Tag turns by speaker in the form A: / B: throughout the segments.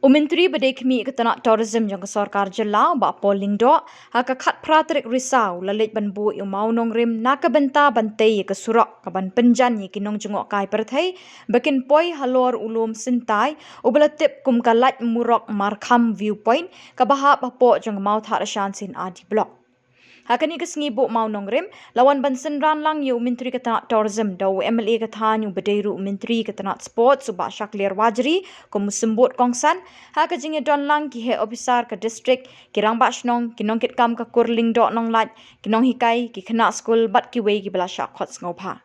A: Myntri badai khmih ke Tnad Tourism jong sorkar Jylla Paul Lyngdoh haka khat tarik risaw leit ban Buh Mawnongrim naka bynta pyrthei ke Surok kaban pynjan ki nongjngohkai pyrthei bakin poi halor syntai ubelatip kum ka Laitmurok Markham Viewpoint kabaha hapoh jong Mawthadraishan C&Rd Block. Hakani ke sngi Buh Mawnongrim lawan ban synranlang Myntri ke Tnad Tourism daw MLA ke thain bedairu Myntri ke Tnad Sport subah Shakliar Warjri kum sembut kongsan haka jinge donlang ki he officer ke district kirang bashnong kinong kit kam ka kur Lyngdoh Nonglait kinong hikai ki khna school bat ki wei ki belasha khot ngopha.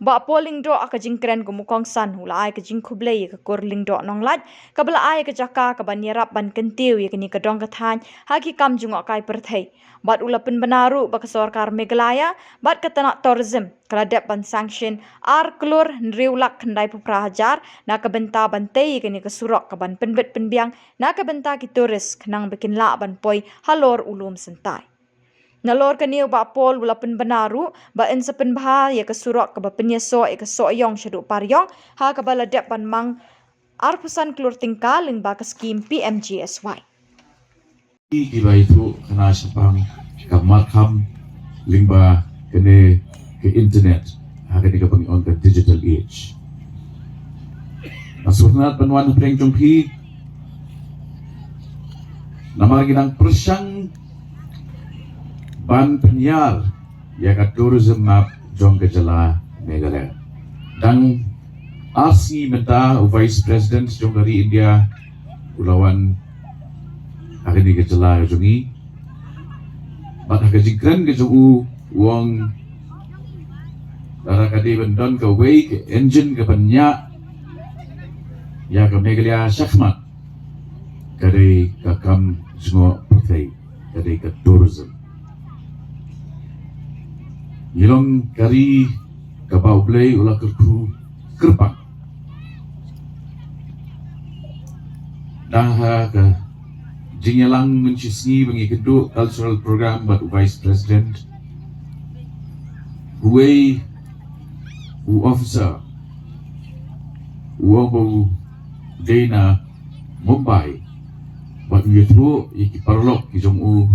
A: Paul Lyngdoh aka jingkren gumukong san hula ai ke jingkublei ke kur Lyngdoh Nonglait kabla ai ke jaka ka ban yerap ban kentiu ye kini kedong ke thain haki kam jngohkai pyrthei bat ulapin benaru ba ke sorkar Meghalaya bat ke Tnad Tourism keladap ban sanction ar kelur nriulak kendai puprahajar na ke bynta pyrthei kini ke Surok ke ban penbet penbiang na ke bynta ki turis kenang bikin la ban poi halor syntai. Nalor kaniu ba Paul ulapin benaru ba in sepen bah ya ke Surok ke ba penyeso ke soyong syaduk paryong ha ke baladap ban mang arpusan kelur tingkal ling ba ke skim PMGSY.
B: Iba itu kena sepang ke Markham limba kene ke internet hari ini kami on the digital age. Nasurnat penuan peng jongpi nama lagi nang persang ban penyar ya ke tourism map jong ke Jylla Meghalaya. Dan asli minta Vice President jong dari India ulawan hari ini ke Jylla jongi bat haka jingkran ke jongu uang darah kadi bendon ke wei ke engine ke banyak ya ke Meghalaya syakmat kadi ke kam jengo pyrthei kadi ke tourism Shillong kari kaba ublei ulah kerku kerpang dah ke Jylla mencisni bagi kedua cultural program buat Vice President Huwei officer Uang Dana Mumbai buat YouTube iki parlok ki jong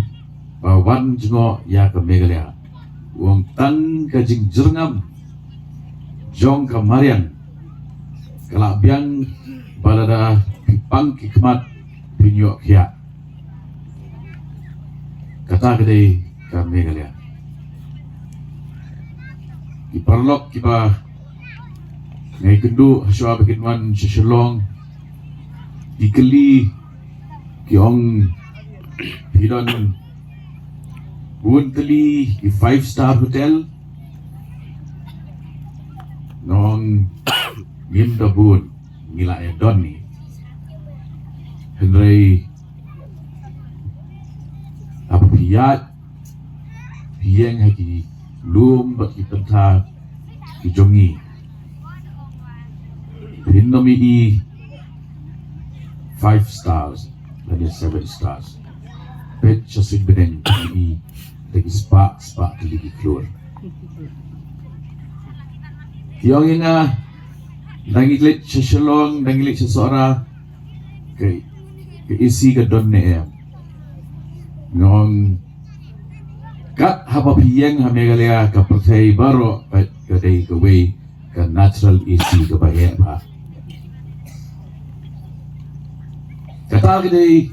B: bawan jengo ya ke Meghalaya uang tang ke jing jerngam jong ke Marian kelak biang balada pipang ki kemat pinyok kia kata kedai ke Meghalaya di parlok kiba ngai kendu haswa bikinwan Shillong dikeli kiong hidon bun teli di 5-star hotel nong ngimda bun ngila don ni Henry apa piat pieng haki lum bat ki pentha ki jongi hinnomi i 5 stars dan 7 stars pet chasin bedeng i lagi spark lagi keluar tiang ina nangilit sa Shillong nangilit sa Sora ke isi ke don ne ngong kat haba piyeng ha Meghalaya ka pyrthei baro ka dei ka way ka natural isi ka baye pa kata ka dei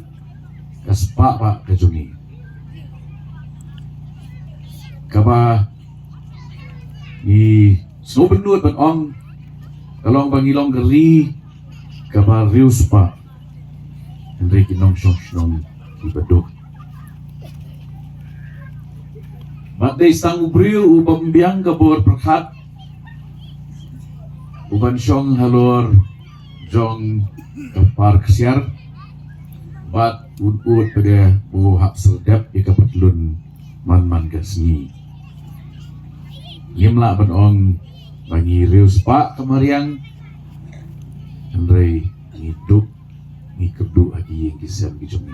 B: ka spa pa ka jungi kaba ni so benut ban ong kalong bangilong geri kaba rius pa Henry kinong shong ibadok Matay sang ubriu ubang biang kabor perkat uban syong halor jong kapar kesiar bat ud pada buhak sedap ika petlun man kesni Yimla banong bagi rius pak kemariang Andre hidup ni kedu lagi yang kisah gijumi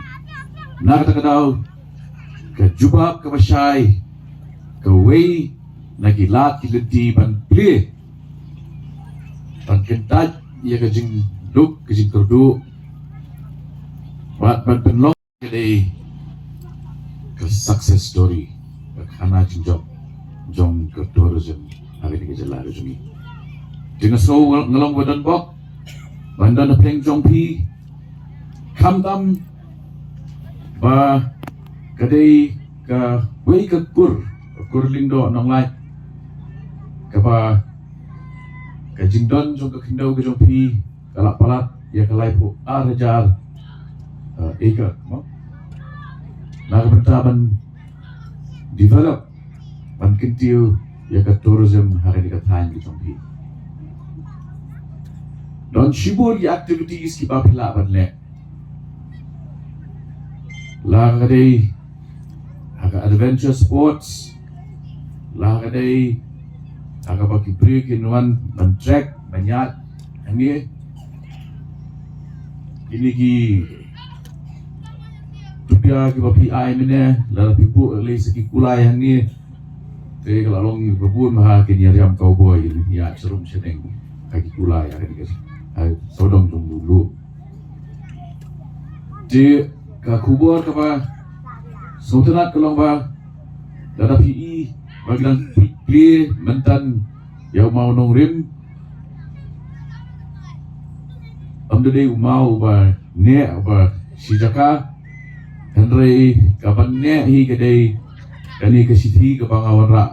B: nak kata kadau ke jubab ke basyai ke wei lagi lat kilenti ban pli ban kentat ia ke jing duk ke jing kedu But penlong today ke success story ke khana jong ke tourism hari ni ke Jylla ke jungi. Dengan so ngelong badan bok bandan peng jong pi kham dam ba kadai ke wei ke kur Lyngdoh Nonglait kaba ke jingdon jong ke kendau ke jong pi kalak palat ya ke Laitmurok arajar acre nak benta ban develop ban kentiu ya ke tourism hari ni ke thain ke jong pi don shibur di activities ki bapila ban le la kadai haka adventure sports la kadai haka baki break in one ban track banyak ini ki tupia ki bapi ai mene la pipu le seki kulai yang ni te kalau long bebun mah ki nyariam cowboy ini ya serum sedeng kaki kulai ya ni guys sodong tung dulu di ka kubur ka ba sultanat kelong ba dada pi bagian pi mentan Buh Mawnongrim amdade umau ba ne ba sijaka henry kaban ne hi kedai kani ke siti ke bangawan ra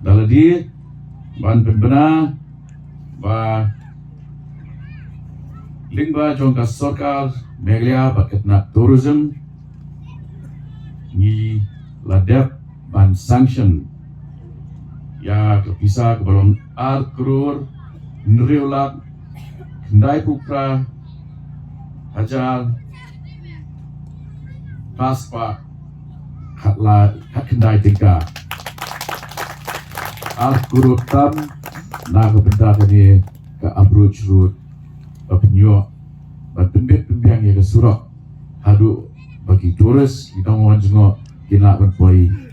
B: daladi ban penbena ba lingba jong ka sorkar Meghalaya ba Tnad Tourism ni ladap ban sanction ya kepisa ke balong krur nriulak kendai pupra hajar paspa hatla hat kendai tiga kurutam na kepenta kani ke approach road penyo pembet pembiang ya ke Surok hadu bagi turis kita mau jengok kena berpoi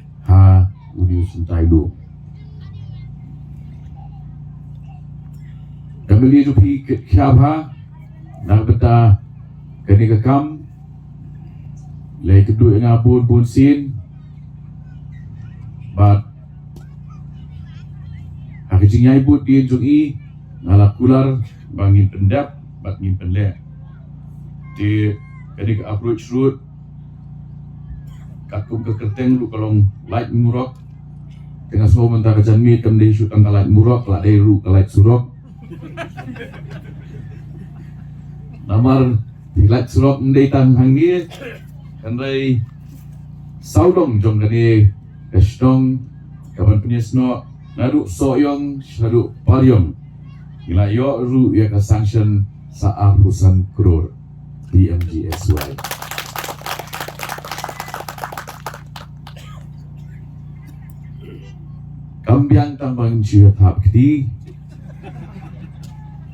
B: syntai lu kembali jupi kiabha nak beta kani ke kam le kedua ngapun pun sin bat hakijing ibu di jungi ngalak kular bangin pendap bat ngin pendek di kani ke approach road kakum ke kerteng lu kalong Laitmurok tengah semua mentah ke janmi kemdei shoot angka Laitmurok lah dari ru ke Leit Surok namar di Leit Surok mendei tang hang ni kanrai saudong jong kani ke Shillong kaban penyesno nadu soyong shadu paryong ila yo ru ya ke sanction sa'arusan krore PMGSY kambiang tambang cia thap kti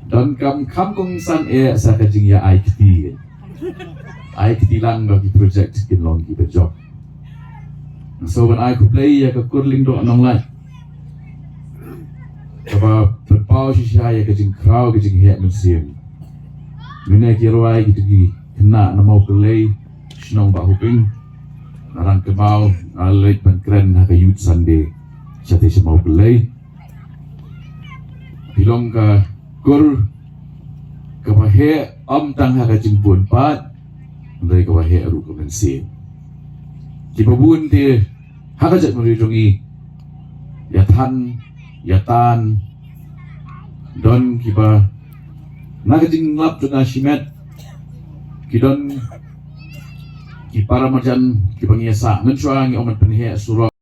B: dan kam kong san sa kajing ya ai kti lang bagi project kin long ki bejob so when I could play ya ke Lyngdoh Nonglait kaba terpau shisha ya kajing kraw kajing het museum mene ki roi gitu ki kena na mau play Shillong ba huping narang kebau leit ban kren ha ka youth sunday Sate semau belai bilong ka kur kawahe tang haka jimpun pat dari kawahe aru kemensi di babun ti haka jat merijungi yatan don kiba naga jinglap juga simet kidon kipara marjan kibang yasa ngencuang omat penhe Surok